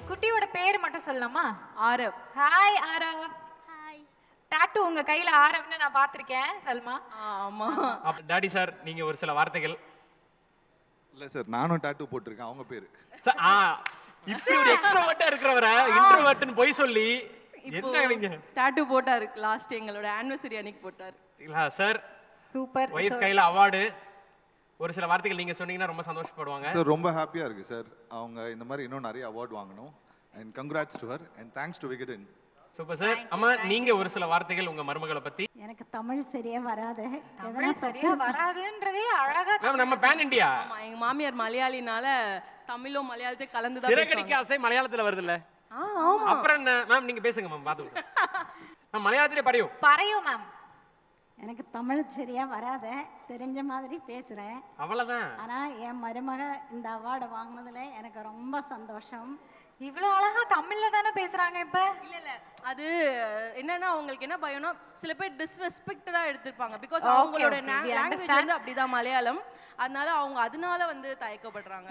குட்டியோட பேர் மட்டும் சொல்லலாமா? Aarav. Hi Aarav. Hi. Tattoo உங்க கையில ஆரவ்னு நான் பார்த்திருக்கேன் சல்மா. ஆமா. டாடி சார் நீங்க ஒரு சில வார்த்தைகள். இல்ல சார், நானும் டாட்டூ போட்டிருக்கேன், அவங்க பேரு. இப்படி ஒரு எக்ஸ்ட்ரோவர்ட்டா இருக்கிறவர இன்ட்ரோவர்ட்னு போய் சொல்லி என்ன நீங்க டாட்டூ போட்டாரு லாஸ்ட் எங்களோட ஆனிவர்சரி அன்னைக்கு போட்டாரு. இல்ல சார், சூப்பர். வைஃப் கையில அவார்டு. ஒரு சில வார்த்தைகள் நீங்க சொன்னீங்கன்னா ரொம்ப சந்தோஷப்படுவாங்க சார். ரொம்ப ஹாப்பியா இருக்கு சார், அவங்க இந்த மாதிரி இன்னும் நிறைய அவார்ட் வாங்கணும். And congrats to her and thanks to Vikatan. Super sir. அம்மா நீங்க ஒரு சில வார்த்தைகள் உங்க மருமகளை பத்தி. எனக்கு தமிழ் சரியா வராது. தமிழ் சரியா வராதுன்றதே அழகா. மேம் நம்ம பேன் இந்தியா. ஆமா, எங்க மாமியார் மலையாளினால தமிழும் மலையாளத்தை கலந்து தான் சிறகடிக்க பேசுவாங்க. ஆசை மலையாளத்துல வருது இல்ல? ஆமா. அப்புறம் என்ன மேம், நீங்க பேசுங்க மேம், பாத்து. மேம் மலையாளத்திலே பரையும். பரையும் மேம். எனக்கு தமிழ் சரியா வராது, தெரிஞ்ச மாதிரி பேசுறேன். அவ்வளவுதான். ஆனா என் மருமக இந்த அவார்டு வாங்கினதுல எனக்கு ரொம்ப சந்தோஷம். இவ்வளவு அழகா தமிழ்ல தானே பேசுறாங்க இப்ப. இல்ல அது என்னன்னா அவங்களுக்கு என்ன பயம்னா சில பேர் டிஸ்ரெஸ்பெக்டடா எடுத்துப்பாங்க. பிகாஸ் அவங்களோட லாங்குவேஜ் வந்து அப்படிதான் மலையாளம். அதனால அவங்க அதனால வந்து தயக்கப்படுறாங்க.